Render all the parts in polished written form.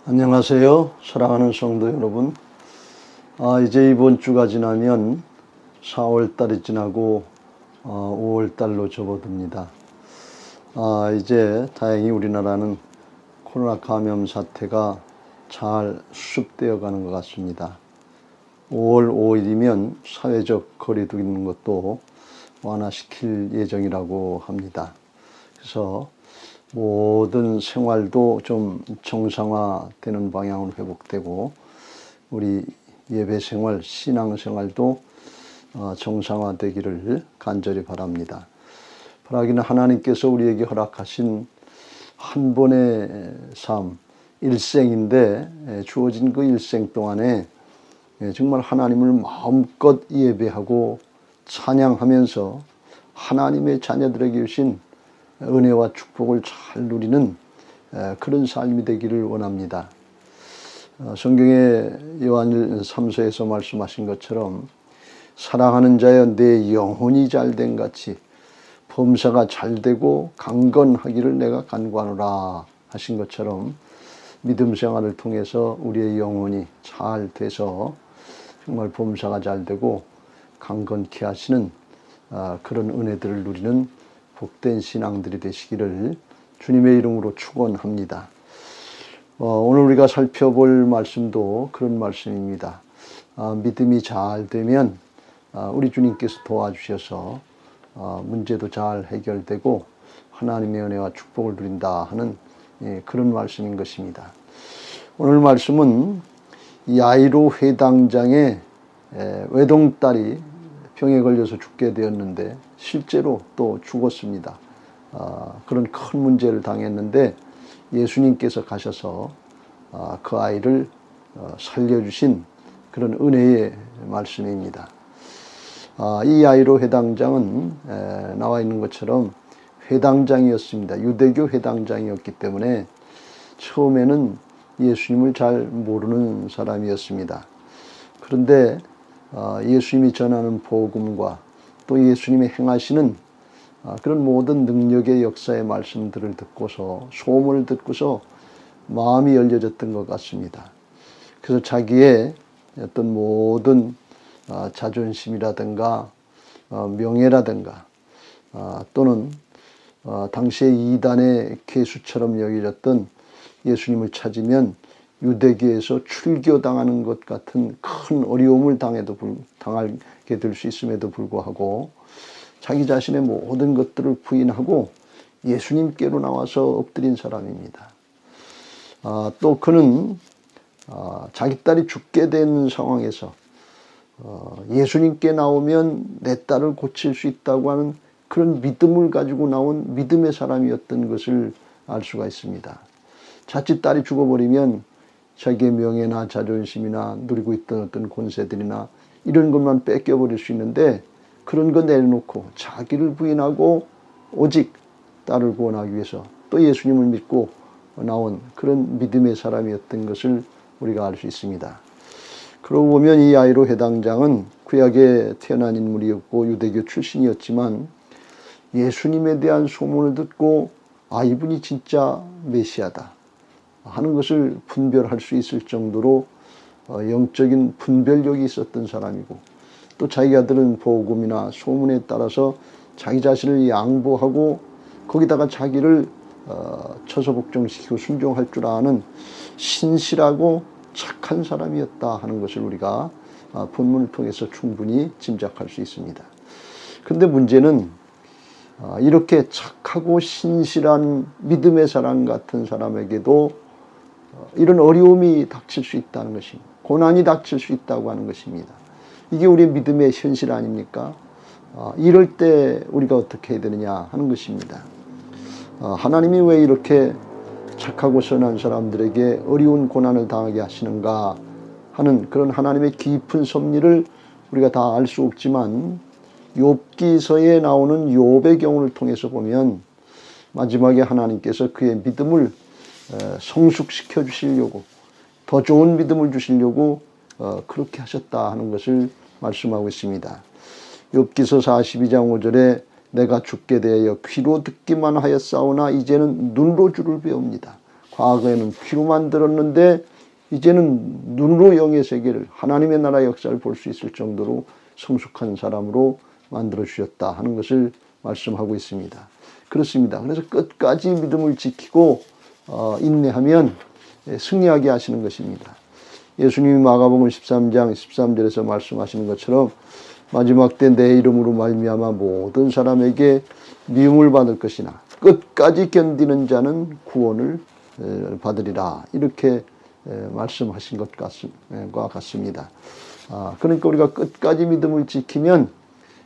안녕하세요. 사랑하는 성도 여러분. 이제 이번 주가 지나면 4월 달이 지나고 5월 달로 접어듭니다. 이제 다행히 우리나라는 코로나 감염 사태가 잘 수습되어 가는 것 같습니다. 5월 5일이면 사회적 거리 두는 것도 완화시킬 예정이라고 합니다. 그래서 모든 생활도 좀 정상화되는 방향으로 회복되고 우리 예배 생활, 신앙 생활도 정상화되기를 간절히 바랍니다. 바라기는 하나님께서 우리에게 허락하신 한 번의 삶, 일생인데 주어진 그 일생 동안에 정말 하나님을 마음껏 예배하고 찬양하면서 하나님의 자녀들에게 주신 은혜와 축복을 잘 누리는 그런 삶이 되기를 원합니다. 성경의 요한 3서에서 말씀하신 것처럼 사랑하는 자여 내 영혼이 잘된 같이 범사가 잘되고 강건하기를 내가 간구하노라 하신 것처럼 믿음 생활을 통해서 우리의 영혼이 잘 돼서 정말 범사가 잘되고 강건케 하시는 그런 은혜들을 누리는 복된 신앙들이 되시기를 주님의 이름으로 축원합니다. 오늘 우리가 살펴볼 말씀도 그런 말씀입니다. 믿음이 잘 되면 우리 주님께서 도와주셔서 문제도 잘 해결되고 하나님의 은혜와 축복을 누린다 하는 그런 말씀인 것입니다. 오늘 말씀은 야이로 회당장의 외동딸이 병에 걸려서 죽게 되었는데 실제로 또 죽었습니다. 그런 큰 문제를 당했는데 예수님께서 가셔서 그 아이를 살려주신 그런 은혜의 말씀입니다. 이 야이로 회당장은 나와 있는 것처럼 회당장이었습니다. 유대교 회당장이었기 때문에 처음에는 예수님을 잘 모르는 사람이었습니다. 그런데 예수님이 전하는 복음과 또 예수님이 행하시는 그런 모든 능력의 역사의 말씀들을 듣고서 소문을 듣고서 마음이 열려졌던 것 같습니다. 그래서 자기의 어떤 모든 자존심이라든가 명예라든가 또는 당시의 이단의 괴수처럼 여겨졌던 예수님을 찾으면 유대교에서 출교당하는 것 같은 큰 어려움을 당하게 될 수 있음에도 불구하고 자기 자신의 모든 것들을 부인하고 예수님께로 나와서 엎드린 사람입니다. 또 그는 자기 딸이 죽게 된 상황에서 예수님께 나오면 내 딸을 고칠 수 있다고 하는 그런 믿음을 가지고 나온 믿음의 사람이었던 것을 알 수가 있습니다. 자칫 딸이 죽어버리면 자기의 명예나 자존심이나 누리고 있던 어떤 권세들이나 이런 것만 뺏겨버릴 수 있는데 그런 거 내려놓고 자기를 부인하고 오직 딸을 구원하기 위해서 또 예수님을 믿고 나온 그런 믿음의 사람이었던 것을 우리가 알 수 있습니다. 그러고 보면 이 야이로 회당장은 구약에 태어난 인물이었고 유대교 출신이었지만 예수님에 대한 소문을 듣고 이분이 진짜 메시아다 하는 것을 분별할 수 있을 정도로 영적인 분별력이 있었던 사람이고 또 자기가 들은 복음이나 소문에 따라서 자기 자신을 양보하고 거기다가 자기를 처소복종시키고 순종할 줄 아는 신실하고 착한 사람이었다 하는 것을 우리가 본문을 통해서 충분히 짐작할 수 있습니다. 그런데 문제는 이렇게 착하고 신실한 믿음의 사람 같은 사람에게도 이런 어려움이 닥칠 수 있다는 것입니다. 고난이 닥칠 수 있다고 하는 것입니다. 이게 우리의 믿음의 현실 아닙니까? 이럴 때 우리가 어떻게 해야 되느냐 하는 것입니다. 하나님이 왜 이렇게 착하고 선한 사람들에게 어려운 고난을 당하게 하시는가 하는 그런 하나님의 깊은 섭리를 우리가 다 알 수 없지만 욥기서에 나오는 욥의 경우를 통해서 보면 마지막에 하나님께서 그의 믿음을 성숙시켜 주시려고 더 좋은 믿음을 주시려고 그렇게 하셨다 하는 것을 말씀하고 있습니다. 욥기서 42장 5절에 내가 죽게 되어 귀로 듣기만 하였사오나 이제는 눈으로 주를 배웁니다. 과거에는 피로 만들었는데 이제는 눈으로 영의 세계를, 하나님의 나라 역사를 볼 수 있을 정도로 성숙한 사람으로 만들어 주셨다 하는 것을 말씀하고 있습니다. 그렇습니다. 그래서 끝까지 믿음을 지키고 인내하면 승리하게 하시는 것입니다. 예수님이 마가복음 13장 13절에서 말씀하시는 것처럼 마지막 때 내 이름으로 말미암아 모든 사람에게 미움을 받을 것이나 끝까지 견디는 자는 구원을 받으리라, 이렇게 말씀하신 것과 같습니다. 그러니까 우리가 끝까지 믿음을 지키면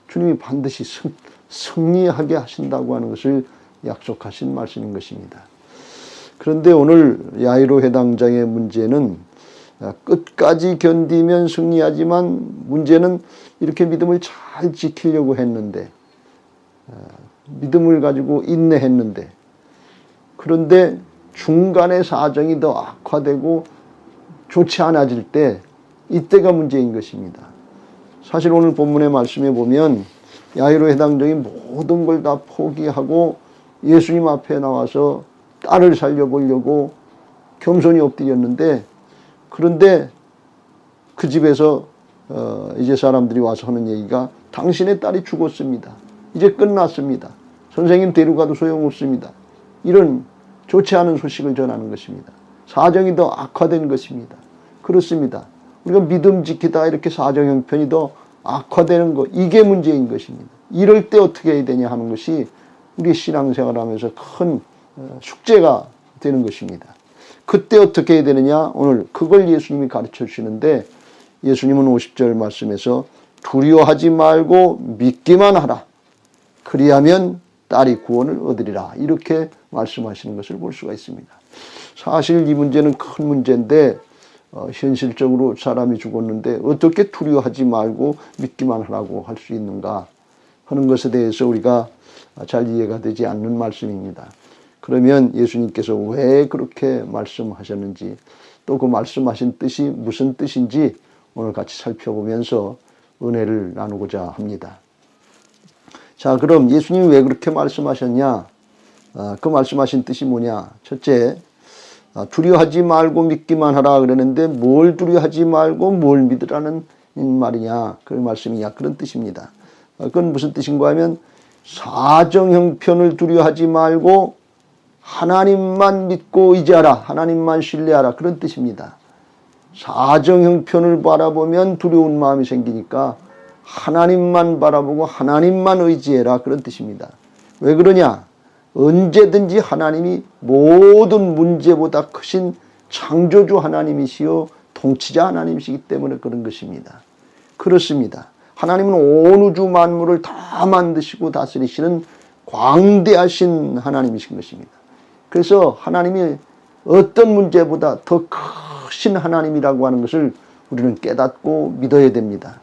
주님이 반드시 승리하게 하신다고 하는 것을 약속하신 말씀인 것입니다. 그런데 오늘 야이로 회당장의 문제는 끝까지 견디면 승리하지만 문제는 이렇게 믿음을 잘 지키려고 했는데, 믿음을 가지고 인내했는데, 그런데 중간에 사정이 더 악화되고 좋지 않아질 때, 이때가 문제인 것입니다. 사실 오늘 본문의 말씀에 보면 야이로 회당장이 모든 걸 다 포기하고 예수님 앞에 나와서 딸을 살려보려고 겸손히 엎드렸는데, 그런데 그 집에서 이제 사람들이 와서 하는 얘기가 당신의 딸이 죽었습니다. 이제 끝났습니다. 선생님 데려가도 소용없습니다. 이런 좋지 않은 소식을 전하는 것입니다. 사정이 더 악화된 것입니다. 그렇습니다. 우리가 믿음 지키다가 이렇게 사정 형편이 더 악화되는 것, 이게 문제인 것입니다. 이럴 때 어떻게 해야 되냐 하는 것이 우리 신앙생활하면서 큰 숙제가 되는 것입니다. 그때 어떻게 해야 되느냐, 오늘 그걸 예수님이 가르쳐 주시는데, 예수님은 50절 말씀에서 두려워하지 말고 믿기만 하라, 그리하면 딸이 구원을 얻으리라, 이렇게 말씀하시는 것을 볼 수가 있습니다. 사실 이 문제는 큰 문제인데 현실적으로 사람이 죽었는데 어떻게 두려워하지 말고 믿기만 하라고 할 수 있는가 하는 것에 대해서 우리가 잘 이해가 되지 않는 말씀입니다. 그러면 예수님께서 왜 그렇게 말씀하셨는지, 또 그 말씀하신 뜻이 무슨 뜻인지 오늘 같이 살펴보면서 은혜를 나누고자 합니다. 자, 그럼 예수님이 왜 그렇게 말씀하셨냐? 그 말씀하신 뜻이 뭐냐? 첫째, 두려워하지 말고 믿기만 하라 그러는데 뭘 두려워하지 말고 뭘 믿으라는 말이냐? 그 말씀이냐? 그런 뜻입니다. 그건 무슨 뜻인가 하면 사정 형편을 두려워하지 말고 하나님만 믿고 의지하라, 하나님만 신뢰하라, 그런 뜻입니다. 사정 형편을 바라보면 두려운 마음이 생기니까 하나님만 바라보고 하나님만 의지해라, 그런 뜻입니다. 왜 그러냐? 언제든지 하나님이 모든 문제보다 크신 창조주 하나님이시요 통치자 하나님이시기 때문에 그런 것입니다. 그렇습니다. 하나님은 온 우주 만물을 다 만드시고 다스리시는 광대하신 하나님이신 것입니다. 그래서 하나님이 어떤 문제보다 더 크신 하나님이라고 하는 것을 우리는 깨닫고 믿어야 됩니다.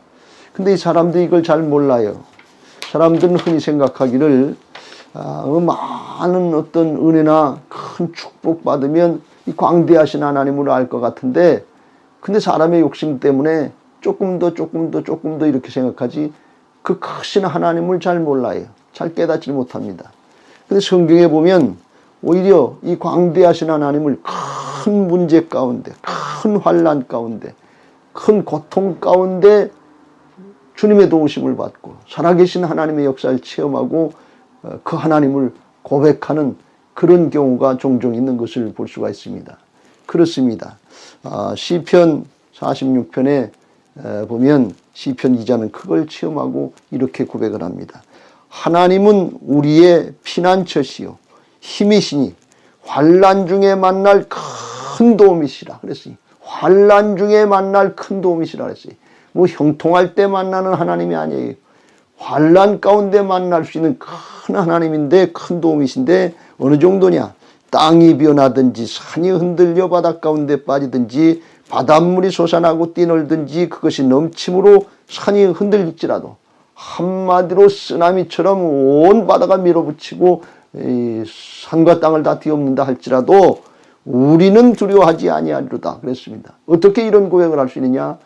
근데 이 사람들이 이걸 잘 몰라요. 사람들은 흔히 생각하기를 많은 어떤 은혜나 큰 축복 받으면 이 광대하신 하나님을 알 것 같은데, 근데 사람의 욕심 때문에 조금 더 이렇게 생각하지 그 크신 하나님을 잘 몰라요. 잘 깨닫지 못합니다. 근데 성경에 보면 오히려 이 광대하신 하나님을 큰 문제 가운데, 큰 환난 가운데, 큰 고통 가운데 주님의 도우심을 받고 살아계신 하나님의 역사를 체험하고 그 하나님을 고백하는 그런 경우가 종종 있는 것을 볼 수가 있습니다. 그렇습니다. 시편 46편에 보면 시편 기자는 그걸 체험하고 이렇게 고백을 합니다. 하나님은 우리의 피난처시요 힘이시니 환난 중에 만날 큰 도움이시라 그랬어요. 환난 중에 만날 큰 도움이시라 그랬어요. 뭐 형통할 때 만나는 하나님이 아니에요. 환난 가운데 만날 수 있는 큰 하나님인데, 큰 도움이신데 어느 정도냐? 땅이 변하든지 산이 흔들려 바닷 가운데 빠지든지 바닷물이 솟아나고 뛰놀든지 그것이 넘침으로 산이 흔들릴지라도, 한마디로 쓰나미처럼 온 바다가 밀어붙이고 산과 땅을 다 뒤엎는다 할지라도 우리는 두려워하지 아니하리로다 그랬습니다. 어떻게 이런 고백을 할 수 있느냐?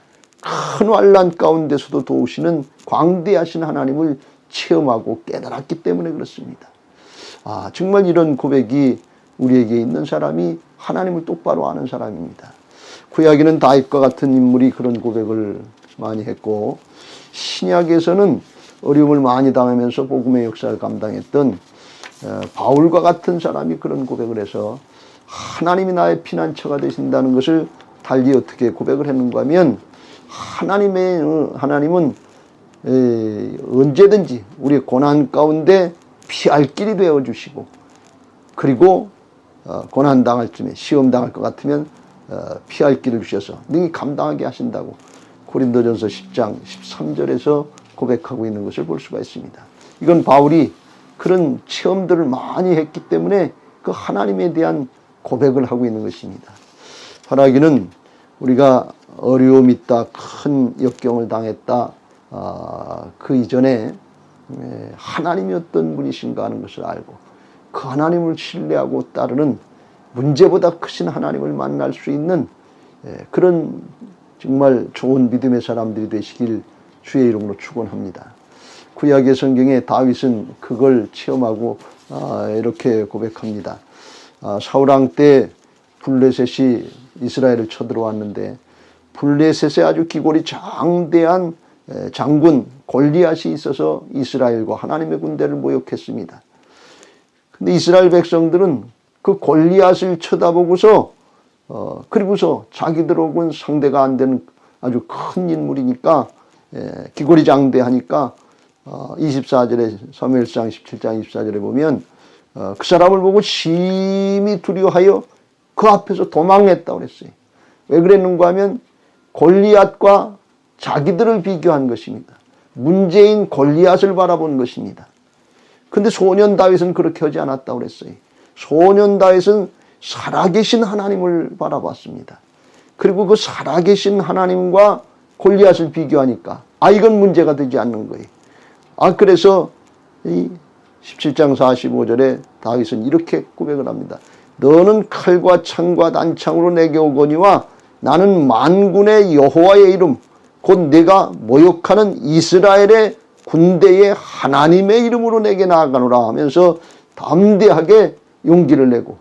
큰 환난 가운데서도 도우시는 광대하신 하나님을 체험하고 깨달았기 때문에 그렇습니다. 정말 이런 고백이 우리에게 있는 사람이 하나님을 똑바로 아는 사람입니다. 구약에는 다윗과 같은 인물이 그런 고백을 많이 했고, 신약에서는 어려움을 많이 당하면서 복음의 역사를 감당했던 바울과 같은 사람이 그런 고백을 해서 하나님이 나의 피난처가 되신다는 것을 달리 어떻게 고백을 했는가 하면, 하나님은 언제든지 우리의 고난 가운데 피할 길이 되어주시고, 그리고 고난 당할 쯤에 시험 당할 것 같으면 피할 길을 주셔서 능히 감당하게 하신다고 고린도전서 10장 13절에서 고백하고 있는 것을 볼 수가 있습니다. 이건 바울이 그런 체험들을 많이 했기 때문에 그 하나님에 대한 고백을 하고 있는 것입니다. 바라기는 우리가 어려움이 있다, 큰 역경을 당했다, 그 이전에 하나님이 어떤 분이신가 하는 것을 알고 그 하나님을 신뢰하고 따르는 문제보다 크신 하나님을 만날 수 있는 그런 정말 좋은 믿음의 사람들이 되시길 주의 이름으로 축원합니다. 구약의 성경에 다윗은 그걸 체험하고 이렇게 고백합니다. 사울왕 때 블레셋이 이스라엘을 쳐들어왔는데, 블레셋에 아주 기골이 장대한 장군 골리앗이 있어서 이스라엘과 하나님의 군대를 모욕했습니다. 근데 이스라엘 백성들은 그 골리앗을 쳐다보고서 그리고서 자기들하고는 상대가 안 되는 아주 큰 인물이니까, 기골이 장대하니까 24절에 사무엘상 17장 24절에 보면 그 사람을 보고 심히 두려워하여 그 앞에서 도망했다고 그랬어요. 왜 그랬는가 하면 골리앗과 자기들을 비교한 것입니다. 문제인 골리앗을 바라본 것입니다. 근데 소년 다윗은 그렇게 하지 않았다고 그랬어요. 소년 다윗은 살아계신 하나님을 바라봤습니다. 그리고 그 살아계신 하나님과 골리앗을 비교하니까 이건 문제가 되지 않는 거예요. 그래서 이 17장 45절에 다윗은 이렇게 고백을 합니다. 너는 칼과 창과 단창으로 내게 오거니와 나는 만군의 여호와의 이름 곧 내가 모욕하는 이스라엘의 군대의 하나님의 이름으로 내게 나아가노라 하면서 담대하게 용기를 내고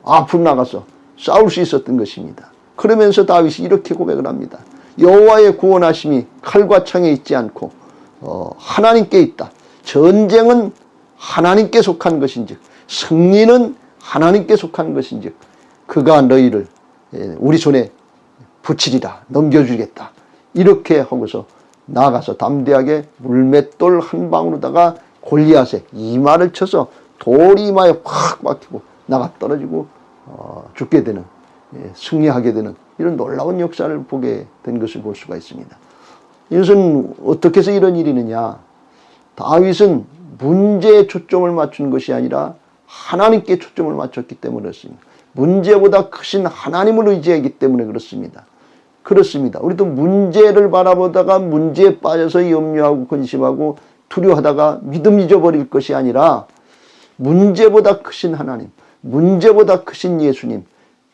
앞으로 나가서 싸울 수 있었던 것입니다. 그러면서 다윗이 이렇게 고백을 합니다. 여호와의 구원하심이 칼과 창에 있지 않고 하나님께 있다. 전쟁은 하나님께 속한 것인즉, 승리는 하나님께 속한 것인즉, 그가 너희를 우리 손에 붙이리라, 넘겨주겠다. 이렇게 하고서 나가서 담대하게 물맷돌 한 방으로다가 골리앗의 이마를 쳐서 돌이 이마에 확 박히고 나가 떨어지고 죽게 되는, 승리하게 되는 이런 놀라운 역사를 보게 된 것을 볼 수가 있습니다. 이것은 어떻게 해서 이런 일이 있느냐? 다윗은 문제에 초점을 맞춘 것이 아니라 하나님께 초점을 맞췄기 때문에 그렇습니다. 문제보다 크신 하나님을 의지하기 때문에 그렇습니다. 그렇습니다. 우리도 문제를 바라보다가 문제에 빠져서 염려하고 근심하고 두려워하다가 믿음 잊어버릴 것이 아니라 문제보다 크신 하나님, 문제보다 크신 예수님,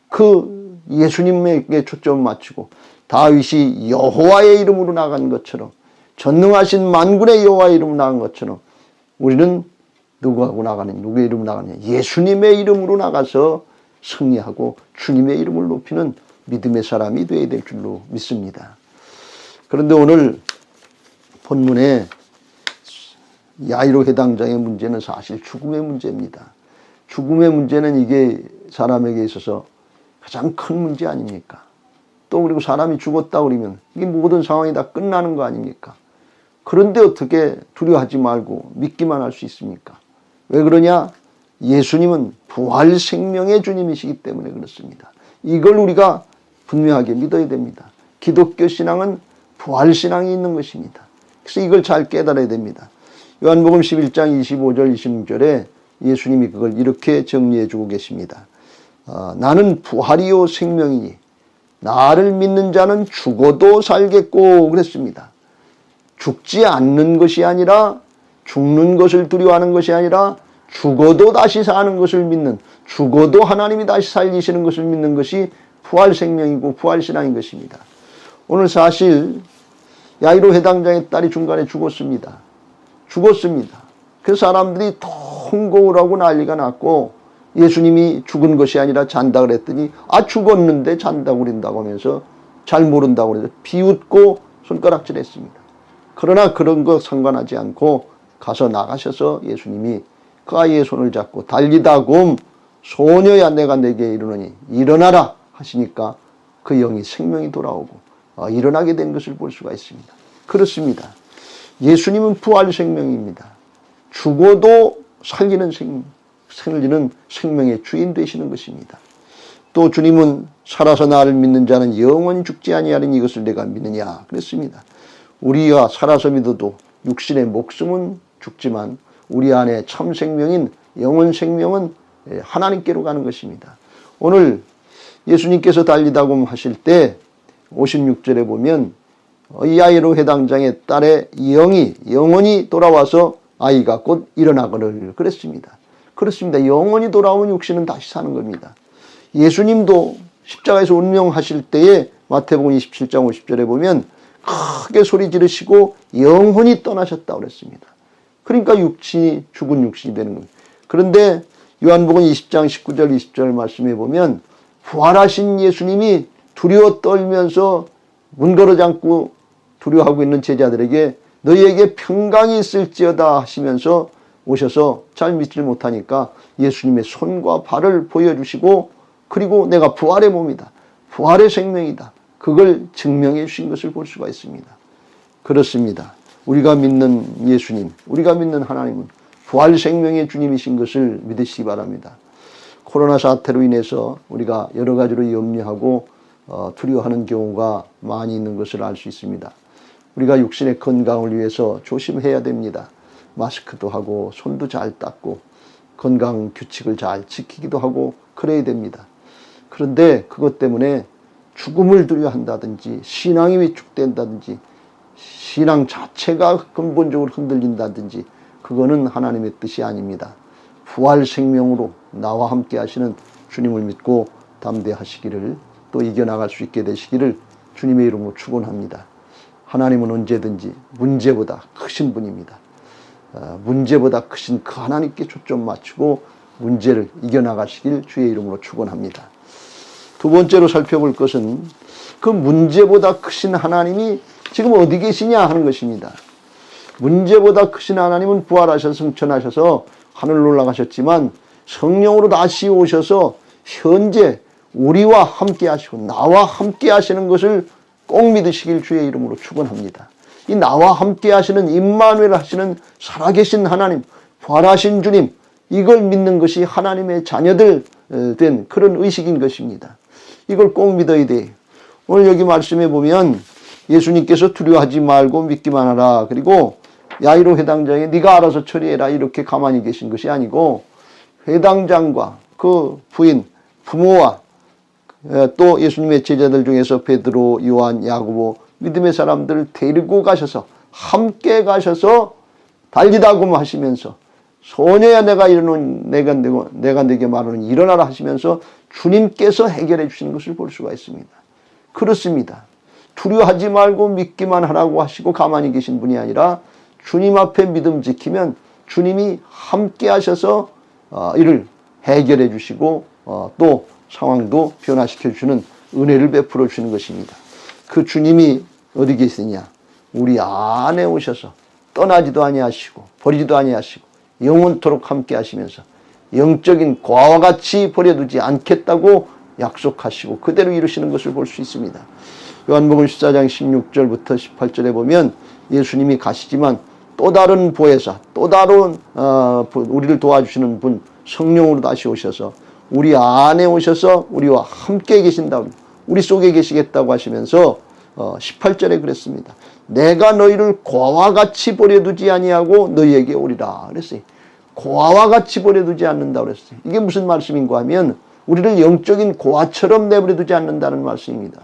그 예수님에게 초점을 맞추고 다윗이 여호와의 이름으로 나간 것처럼, 전능하신 만군의 여호와의 이름으로 나간 것처럼 우리는 누구하고 나가느냐? 누구의 이름으로 나가느냐? 예수님의 이름으로 나가서 승리하고 주님의 이름을 높이는 믿음의 사람이 되어야 될 줄로 믿습니다. 그런데 오늘 본문에 야이로 해당자의 문제는 사실 죽음의 문제입니다. 죽음의 문제는 이게 사람에게 있어서 가장 큰 문제 아닙니까? 또 그리고 사람이 죽었다 그러면 이게 모든 상황이 다 끝나는 거 아닙니까? 그런데 어떻게 두려워하지 말고 믿기만 할 수 있습니까? 왜 그러냐? 예수님은 부활 생명의 주님이시기 때문에 그렇습니다. 이걸 우리가 분명하게 믿어야 됩니다. 기독교 신앙은 부활 신앙이 있는 것입니다. 그래서 이걸 잘 깨달아야 됩니다. 요한복음 11장 25절 26절에 예수님이 그걸 이렇게 정리해 주고 계십니다. 나는 부활이요 생명이니 나를 믿는 자는 죽어도 살겠고 그랬습니다. 죽지 않는 것이 아니라, 죽는 것을 두려워하는 것이 아니라 죽어도 다시 사는 것을 믿는, 죽어도 하나님이 다시 살리시는 것을 믿는 것이 부활 생명이고 부활 신앙인 것입니다. 오늘 사실 야이로 해당자의 딸이 중간에 죽었습니다. 그래서 사람들이 통곡을 하고 난리가 났고 예수님이 죽은 것이 아니라 잔다 그랬더니 죽었는데 잔다고 그런다고 하면서 잘 모른다고 그래서 비웃고 손가락질했습니다. 그러나 그런 거 상관하지 않고 가서 나가셔서 예수님이 그 아이의 손을 잡고 달리다 곰 소녀야 내가 내게 이르노니 일어나라 하시니까 그 영이 생명이 돌아오고 일어나게 된 것을 볼 수가 있습니다. 그렇습니다. 예수님은 부활 생명입니다. 죽어도 살리는 생명의 주인 되시는 것입니다. 또 주님은 살아서 나를 믿는 자는 영원히 죽지 아니하리니 이것을 내가 믿느냐 그랬습니다. 우리가 살아서 믿어도 육신의 목숨은 죽지만 우리 안에 참 생명인 영원 생명은 하나님께로 가는 것입니다. 오늘 예수님께서 달리다고 하실 때 56절에 보면 이 야이로 회당장의 딸의 영이 영원히 돌아와서 아이가 곧 일어나거늘 그랬습니다. 그렇습니다. 영원히 돌아온 육신은 다시 사는 겁니다. 예수님도 십자가에서 운명하실 때에 마태복음 27장 50절에 보면 크게 소리 지르시고 영원히 떠나셨다고 그랬습니다. 그러니까 육신이 죽은 육신이 되는 겁니다. 그런데 요한복음 20장 19절 20절 말씀해 보면 부활하신 예수님이 두려워 떨면서 문 걸어 잠고 두려워하고 있는 제자들에게 너희에게 평강이 있을지어다 하시면서 오셔서 잘 믿질 못하니까 예수님의 손과 발을 보여주시고 그리고 내가 부활의 몸이다. 부활의 생명이다. 그걸 증명해 주신 것을 볼 수가 있습니다. 그렇습니다. 우리가 믿는 예수님, 우리가 믿는 하나님은 부활 생명의 주님이신 것을 믿으시기 바랍니다. 코로나 사태로 인해서 우리가 여러 가지로 염려하고 두려워하는 경우가 많이 있는 것을 알 수 있습니다. 우리가 육신의 건강을 위해서 조심해야 됩니다. 마스크도 하고 손도 잘 닦고 건강 규칙을 잘 지키기도 하고 그래야 됩니다. 그런데 그것 때문에 죽음을 두려워한다든지 신앙이 위축된다든지 신앙 자체가 근본적으로 흔들린다든지 그거는 하나님의 뜻이 아닙니다. 부활 생명으로 나와 함께 하시는 주님을 믿고 담대하시기를 또 이겨나갈 수 있게 되시기를 주님의 이름으로 축원합니다. 하나님은 언제든지 문제보다 크신 분입니다. 문제보다 크신 그 하나님께 초점 맞추고 문제를 이겨나가시길 주의 이름으로 축원합니다. 두 번째로 살펴볼 것은 그 문제보다 크신 하나님이 지금 어디 계시냐 하는 것입니다. 문제보다 크신 하나님은 부활하셔서 승천하셔서 하늘로 올라가셨지만 성령으로 다시 오셔서 현재 우리와 함께 하시고 나와 함께 하시는 것을 꼭 믿으시길 주의 이름으로 축원합니다. 이 나와 함께 하시는 임마누엘 하시는 살아계신 하나님, 부활하신 주님, 이걸 믿는 것이 하나님의 자녀들 된 그런 의식인 것입니다. 이걸 꼭 믿어야 돼요. 오늘 여기 말씀해 보면 예수님께서 두려워하지 말고 믿기만 하라. 그리고 야이로 회당장에 네가 알아서 처리해라 이렇게 가만히 계신 것이 아니고 회당장과 그 부인, 부모와 또 예수님의 제자들 중에서 베드로, 요한, 야고보 믿음의 사람들을 데리고 가셔서 함께 가셔서 달리다고 하시면서 소녀야 내가 내게 말하는 일어나라 하시면서 주님께서 해결해 주시는 것을 볼 수가 있습니다. 그렇습니다. 두려워하지 말고 믿기만 하라고 하시고 가만히 계신 분이 아니라 주님 앞에 믿음 지키면 주님이 함께 하셔서 이를 해결해 주시고 또 상황도 변화시켜 주시는 은혜를 베풀어 주시는 것입니다. 그 주님이 어디 계시냐? 우리 안에 오셔서 떠나지도 아니하시고 버리지도 아니하시고 영원토록 함께 하시면서 영적인 과와 같이 버려두지 않겠다고 약속하시고 그대로 이루시는 것을 볼 수 있습니다. 요한복음 14장 16절부터 18절에 보면 예수님이 가시지만 또 다른 보혜사, 또 다른 우리를 도와주시는 분 성령으로 다시 오셔서 우리 안에 오셔서 우리와 함께 계신다고 우리 속에 계시겠다고 하시면서 18절에 그랬습니다. 내가 너희를 고아와 같이 버려두지 아니하고 너희에게 오리라 그랬어요. 고아와 같이 버려두지 않는다고 그랬어요. 이게 무슨 말씀인가 하면 우리를 영적인 고아처럼 내버려두지 않는다는 말씀입니다.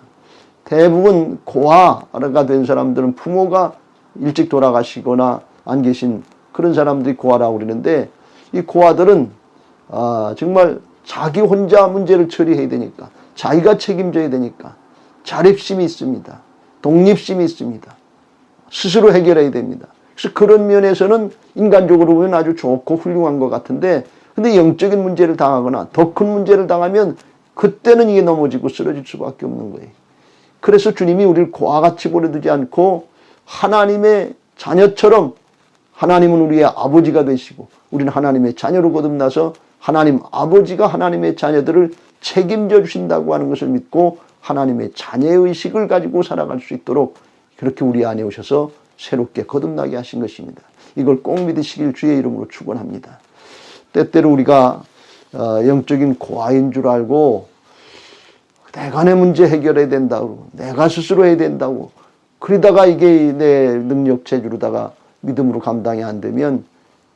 대부분 고아가 된 사람들은 부모가 일찍 돌아가시거나 안 계신 그런 사람들이 고아라고 그러는데 이 고아들은 정말 자기 혼자 문제를 처리해야 되니까 자기가 책임져야 되니까 자립심이 있습니다. 독립심이 있습니다. 스스로 해결해야 됩니다. 그래서 그런 면에서는 인간적으로 보면 아주 좋고 훌륭한 것 같은데 근데 영적인 문제를 당하거나 더 큰 문제를 당하면 그때는 이게 넘어지고 쓰러질 수밖에 없는 거예요. 그래서 주님이 우리를 고와 같이 버려두지 않고 하나님의 자녀처럼, 하나님은 우리의 아버지가 되시고 우리는 하나님의 자녀로 거듭나서 하나님 아버지가 하나님의 자녀들을 책임져 주신다고 하는 것을 믿고 하나님의 자녀의식을 가지고 살아갈 수 있도록 그렇게 우리 안에 오셔서 새롭게 거듭나게 하신 것입니다. 이걸 꼭 믿으시길 주의 이름으로 축원합니다. 때때로 우리가 영적인 고아인 줄 알고 내가 내 문제 해결해야 된다고, 내가 스스로 해야 된다고, 그러다가 이게 내 능력 체주로다가 믿음으로 감당이 안 되면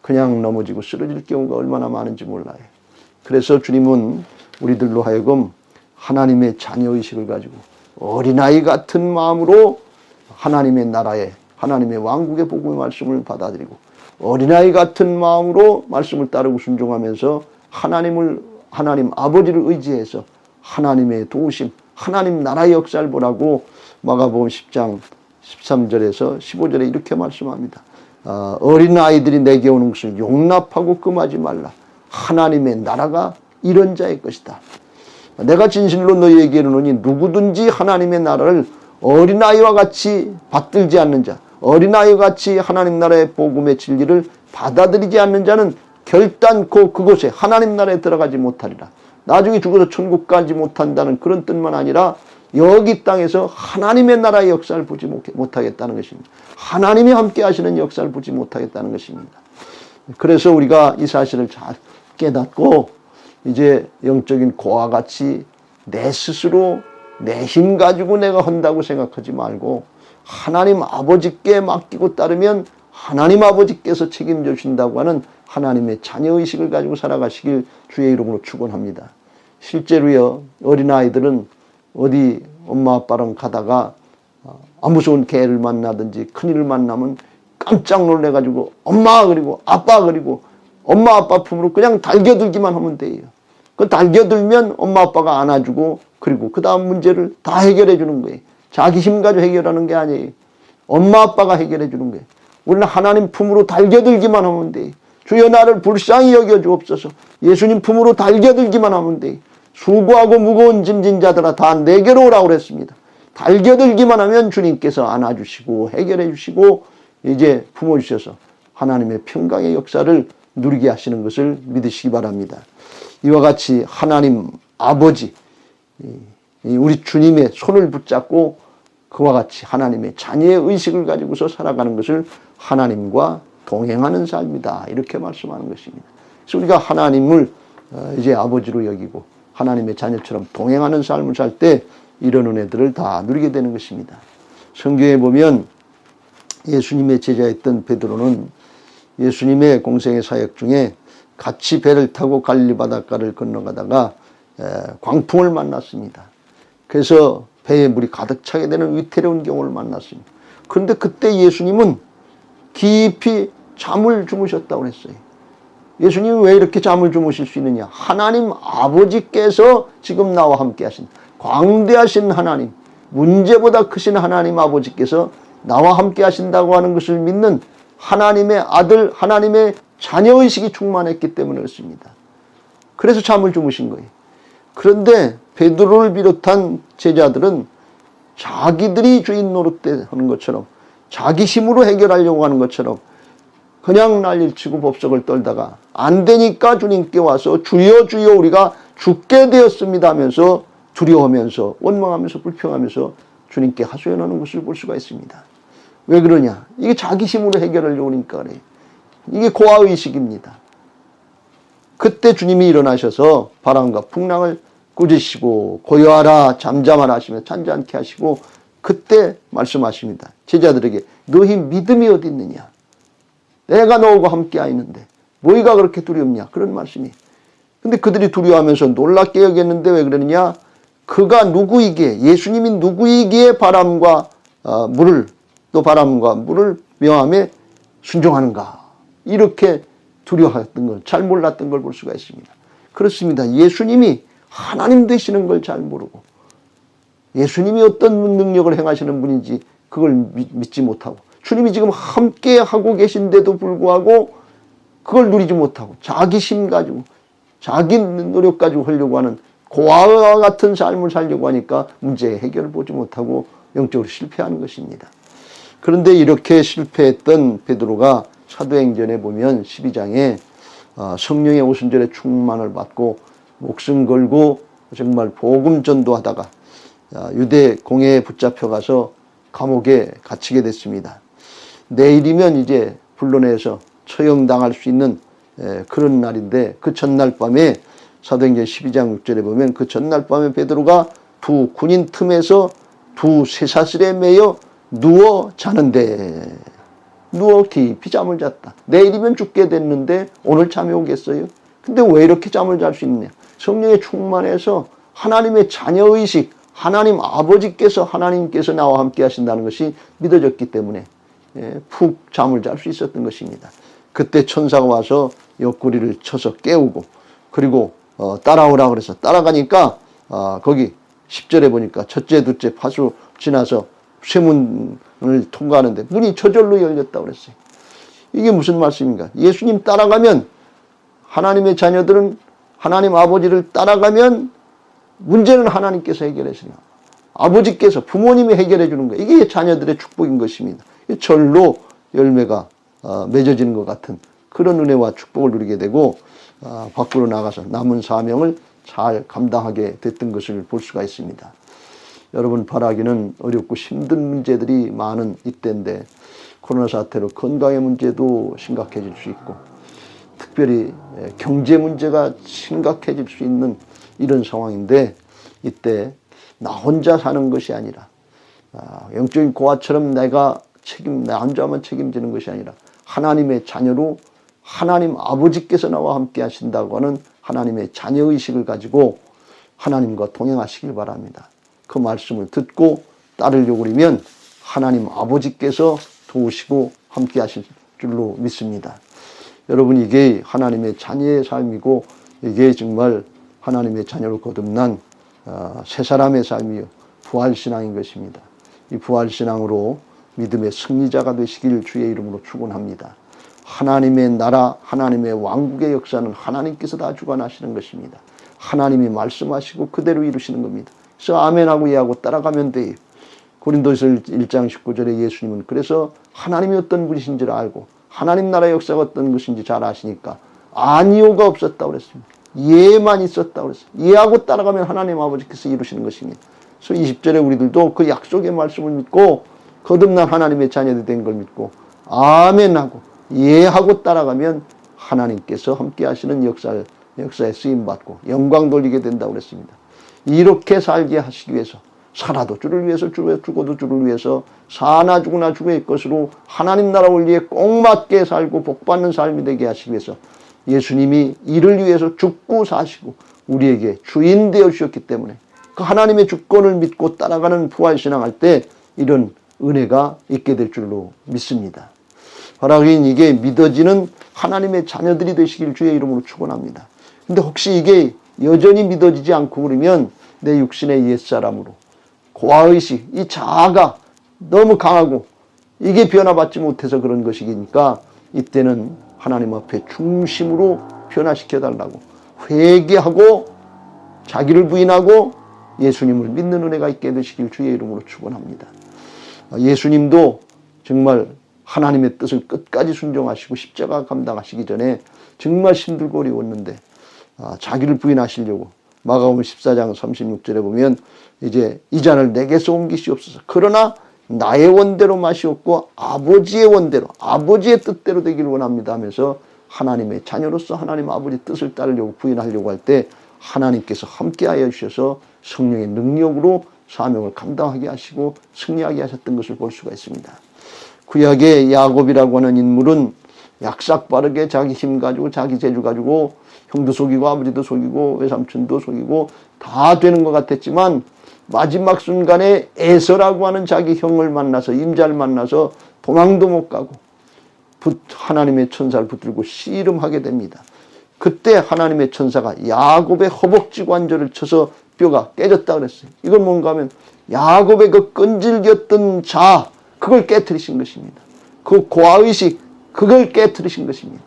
그냥 넘어지고 쓰러질 경우가 얼마나 많은지 몰라요. 그래서 주님은 우리들로 하여금 하나님의 자녀의식을 가지고 어린아이 같은 마음으로 하나님의 나라에, 하나님의 왕국의 복음의 말씀을 받아들이고 어린아이 같은 마음으로 말씀을 따르고 순종하면서 하나님 아버지를 의지해서 하나님의 도우심, 하나님 나라의 역사를 보라고 마가복음 10장 13절에서 15절에 이렇게 말씀합니다. 어린아이들이 내게 오는 것을 용납하고 금하지 말라. 하나님의 나라가 이런 자의 것이다. 내가 진실로 너희에게 이르노니 누구든지 하나님의 나라를 어린아이와 같이 받들지 않는 자, 어린아이와 같이 하나님 나라의 복음의 진리를 받아들이지 않는 자는 결단코 그곳에 하나님 나라에 들어가지 못하리라. 나중에 죽어서 천국 가지 못한다는 그런 뜻만 아니라 여기 땅에서 하나님의 나라의 역사를 보지 못하겠다는 것입니다. 하나님이 함께 하시는 역사를 보지 못하겠다는 것입니다. 그래서 우리가 이 사실을 잘 깨닫고 이제 영적인 고와 같이 내 스스로 내 힘 가지고 내가 한다고 생각하지 말고 하나님 아버지께 맡기고 따르면 하나님 아버지께서 책임져 주신다고 하는 하나님의 자녀의식을 가지고 살아가시길 주의 이름으로 축원합니다. 실제로요, 어린아이들은 어디 엄마 아빠랑 가다가 무서운 개를 만나든지 큰일을 만나면 깜짝 놀래가지고 엄마 그리고 아빠 그리고 엄마 아빠 품으로 그냥 달겨들기만 하면 돼요. 그 달겨들면 엄마 아빠가 안아주고 그리고 그 다음 문제를 다 해결해 주는 거예요. 자기 힘 가지고 해결하는 게 아니에요. 엄마 아빠가 해결해 주는 거예요. 우리는 하나님 품으로 달겨들기만 하면 돼요. 주여 나를 불쌍히 여겨 주옵소서. 예수님 품으로 달겨들기만 하면 돼요. 수고하고 무거운 짐진 자들아 다 내게로 오라고 그랬습니다. 달겨들기만 하면 주님께서 안아주시고 해결해 주시고 이제 품어주셔서 하나님의 평강의 역사를 누리게 하시는 것을 믿으시기 바랍니다. 이와 같이 하나님 아버지, 우리 주님의 손을 붙잡고 그와 같이 하나님의 자녀의 의식을 가지고서 살아가는 것을 하나님과 동행하는 삶이다. 이렇게 말씀하는 것입니다. 그래서 우리가 하나님을 이제 아버지로 여기고 하나님의 자녀처럼 동행하는 삶을 살 때 이런 은혜들을 다 누리게 되는 것입니다. 성경에 보면 예수님의 제자였던 베드로는 예수님의 공생의 사역 중에 같이 배를 타고 갈릴리 바닷가를 건너가다가 광풍을 만났습니다. 그래서 배에 물이 가득 차게 되는 위태로운 경우를 만났습니다. 그런데 그때 예수님은 깊이 잠을 주무셨다고 그랬어요. 예수님은 왜 이렇게 잠을 주무실 수 있느냐? 하나님 아버지께서 지금 나와 함께 하신 광대하신 하나님, 문제보다 크신 하나님 아버지께서 나와 함께 하신다고 하는 것을 믿는 하나님의 아들, 하나님의 자녀의식이 충만했기 때문에 그렇습니다. 그래서 잠을 주무신 거예요. 그런데 베드로를 비롯한 제자들은 자기들이 주인 노릇하는 것처럼 자기 힘으로 해결하려고 하는 것처럼 그냥 난리치고 법석을 떨다가 안 되니까 주님께 와서 주여 주여 우리가 죽게 되었습니다 하면서 두려워하면서 원망하면서 불평하면서 주님께 하소연하는 것을 볼 수가 있습니다. 왜 그러냐? 이게 자기 힘으로 해결하려고 하니까 그래요. 이게 고아의식입니다. 그때 주님이 일어나셔서 바람과 풍랑을 꾸짖으시고 고요하라 잠잠하라 하시며 잔잔케 하시고 그때 말씀하십니다. 제자들에게 너희 믿음이 어디 있느냐? 내가 너하고 함께 있는데 뭐가 그렇게 두렵냐? 그런 말씀이. 근데 그들이 두려워하면서 놀랍게 여겼는데 왜 그러느냐? 그가 누구이기에 예수님이 누구이기에 바람과 물을 또 바람과 물을 명함에 순종하는가? 이렇게 두려워했던 걸 잘 몰랐던 걸 볼 수가 있습니다. 그렇습니다. 예수님이 하나님 되시는 걸 잘 모르고 예수님이 어떤 능력을 행하시는 분인지 그걸 믿지 못하고 주님이 지금 함께 하고 계신데도 불구하고 그걸 누리지 못하고 자기 힘 가지고 자기 노력 가지고 하려고 하는 고아와 같은 삶을 살려고 하니까 문제의 해결을 보지 못하고 영적으로 실패하는 것입니다. 그런데 이렇게 실패했던 베드로가 사도행전에 보면 12장에 성령의 오순절에 충만을 받고 목숨 걸고 정말 복음 전도하다가 유대 공회에 붙잡혀가서 감옥에 갇히게 됐습니다. 내일이면 이제 불론에서 처형당할 수 있는 그런 날인데, 그 전날 밤에 사도행전 12장 6절에 보면 그 전날 밤에 베드로가 두 군인 틈에서 두 쇠사슬에 매여 누워 자는데, 누워 깊이 잠을 잤다. 내일이면 죽게 됐는데 오늘 잠이 오겠어요? 근데 왜 이렇게 잠을 잘 수 있느냐? 성령에 충만해서 하나님의 자녀의식, 하나님 아버지께서, 하나님께서 나와 함께 하신다는 것이 믿어졌기 때문에 푹 잠을 잘 수 있었던 것입니다. 그때 천사가 와서 옆구리를 쳐서 깨우고, 그리고 따라오라 그래서 따라가니까 거기 10절에 보니까 첫째 둘째 파수 지나서 쇠문을 통과하는데 문이 저절로 열렸다고 그랬어요. 이게 무슨 말씀인가? 예수님 따라가면, 하나님의 자녀들은 하나님 아버지를 따라가면 문제는 하나님께서 해결하시냐, 아버지께서, 부모님이 해결해 주는 거예요. 이게 자녀들의 축복인 것입니다. 절로 열매가 맺어지는 것 같은 그런 은혜와 축복을 누리게 되고 밖으로 나가서 남은 사명을 잘 감당하게 됐던 것을 볼 수가 있습니다. 여러분, 바라기는 어렵고 힘든 문제들이 많은 이때인데, 코로나 사태로 건강의 문제도 심각해질 수 있고, 특별히 경제 문제가 심각해질 수 있는 이런 상황인데, 이때 나 혼자 사는 것이 아니라 영적인 고아처럼 내가 나 혼자만 책임지는 것이 아니라 하나님의 자녀로 하나님 아버지께서 나와 함께 하신다고 하는 하나님의 자녀의식을 가지고 하나님과 동행하시길 바랍니다. 그 말씀을 듣고 따르려고 그러면 하나님 아버지께서 도우시고 함께 하실 줄로 믿습니다. 여러분, 이게 하나님의 자녀의 삶이고, 이게 정말 하나님의 자녀로 거듭난 새 사람의 삶이요, 부활신앙인 것입니다. 이 부활신앙으로 믿음의 승리자가 되시길 주의 이름으로 축원합니다. 하나님의 나라, 하나님의 왕국의 역사는 하나님께서 다 주관하시는 것입니다. 하나님이 말씀하시고 그대로 이루시는 겁니다. 그래서 아멘하고 예하고 따라가면 돼요. 고린도서 1장 19절에 예수님은 그래서 하나님이 어떤 분이신지를 알고 하나님 나라의 역사가 어떤 것인지 잘 아시니까 아니오가 없었다고 그랬습니다. 예만 있었다고 그랬어요. 예하고 따라가면 하나님 아버지께서 이루시는 것입니다. 그래서 20절에 우리들도 그 약속의 말씀을 믿고 거듭난 하나님의 자녀들이 된 걸 믿고 아멘하고 예하고 따라가면 하나님께서 함께 하시는 역사에 쓰임받고 영광 돌리게 된다고 그랬습니다. 이렇게 살게 하시기 위해서, 살아도 주를 위해서, 죽어도 주를 위해서, 사나 죽으나 주의 것으로 하나님 나라 원리에 꼭 맞게 살고 복받는 삶이 되게 하시기 위해서 예수님이 이를 위해서 죽고 사시고 우리에게 주인 되어 주셨기 때문에 그 하나님의 주권을 믿고 따라가는 부활신앙할 때 이런 은혜가 있게 될 줄로 믿습니다. 바라긴 이게 믿어지는 하나님의 자녀들이 되시길 주의 이름으로 축원합니다. 근데 혹시 이게 여전히 믿어지지 않고 그러면 내 육신의 옛사람으로 고아의식, 이 자아가 너무 강하고 이게 변화받지 못해서 그런 것이니까 이때는 하나님 앞에 중심으로 변화시켜달라고 회개하고 자기를 부인하고 예수님을 믿는 은혜가 있게 되시길 주의 이름으로 축원합니다. 예수님도 정말 하나님의 뜻을 끝까지 순종하시고 십자가 감당하시기 전에 정말 힘들고 어려웠는데 자기를 부인하시려고 마가복음 14장 36절에 보면 이제 이 잔을 내게서 옮기시옵소서. 그러나 나의 원대로 마시옵고 아버지의 원대로, 아버지의 뜻대로 되기를 원합니다 하면서 하나님의 자녀로서 하나님 아버지 뜻을 따르려고 부인하려고 할 때 하나님께서 함께하여 주셔서 성령의 능력으로 사명을 감당하게 하시고 승리하게 하셨던 것을 볼 수가 있습니다. 구약의 야곱이라고 하는 인물은 약삭빠르게 자기 힘 가지고 자기 재주 가지고 형도 속이고 아버지도 속이고 외삼촌도 속이고 다 되는 것 같았지만 마지막 순간에 에서라고 하는 자기 형을 만나서, 임자를 만나서 도망도 못 가고 하나님의 천사를 붙들고 씨름하게 됩니다. 그때 하나님의 천사가 야곱의 허벅지 관절을 쳐서 뼈가 깨졌다 그랬어요. 이건 뭔가 하면 야곱의 그 끈질겼던 자아, 그걸 깨트리신 것입니다. 그 고아의식, 그걸 깨트리신 것입니다.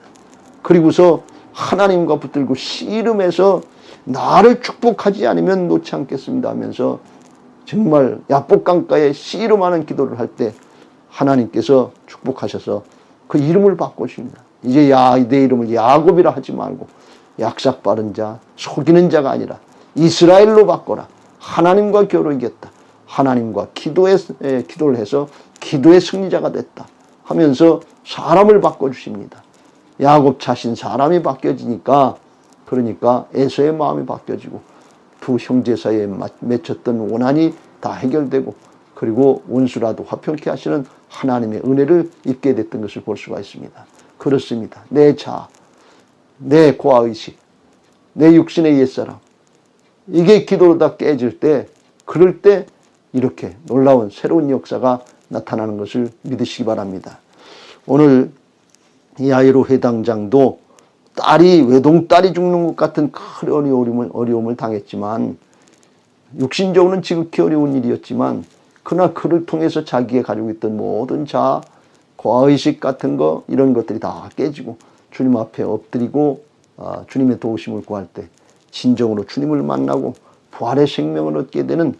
그리고서 하나님과 붙들고 씨름해서 나를 축복하지 않으면 놓지 않겠습니다 하면서 정말 야복강가에 씨름하는 기도를 할 때 하나님께서 축복하셔서 그 이름을 바꾸십니다. 이제 내 이름을 야곱이라 하지 말고 약삭 빠른 자, 속이는 자가 아니라 이스라엘로 바꿔라. 하나님과 겨루겠다. 하나님과 기도를 해서 기도의 승리자가 됐다 하면서 사람을 바꿔주십니다. 야곱 자신 사람이 바뀌어지니까, 그러니까 에서의 마음이 바뀌어지고 두 형제 사이에 맺혔던 원한이 다 해결되고, 그리고 원수라도 화평케 하시는 하나님의 은혜를 입게 됐던 것을 볼 수가 있습니다. 그렇습니다. 내 자아, 내 고아의식, 내 육신의 옛사람, 이게 기도로 다 깨질 때, 그럴 때 이렇게 놀라운 새로운 역사가 나타나는 것을 믿으시기 바랍니다. 오늘 야이로 회당장도 외동딸이 죽는 것 같은 큰 어려움을 당했지만, 육신적으로는 지극히 어려운 일이었지만, 그러나 그를 통해서 자기가 가지고 있던 모든 자아, 고아의식 같은 거, 이런 것들이 다 깨지고 주님 앞에 엎드리고 주님의 도우심을 구할 때 진정으로 주님을 만나고 부활의 생명을 얻게 되는,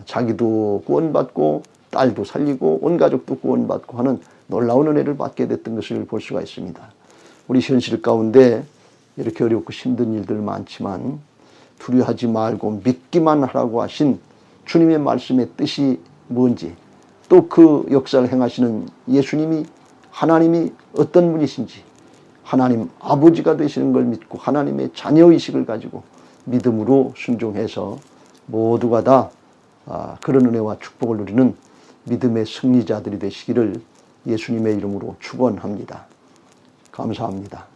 자기도 구원받고 딸도 살리고 온 가족도 구원받고 하는 놀라운 은혜를 받게 됐던 것을 볼 수가 있습니다. 우리 현실 가운데 이렇게 어렵고 힘든 일들 많지만 두려워하지 말고 믿기만 하라고 하신 주님의 말씀의 뜻이 뭔지, 또 그 역사를 행하시는 예수님이, 하나님이 어떤 분이신지, 하나님 아버지가 되시는 걸 믿고 하나님의 자녀의식을 가지고 믿음으로 순종해서 모두가 다 그런 은혜와 축복을 누리는 믿음의 승리자들이 되시기를 예수님의 이름으로 축원합니다. 감사합니다.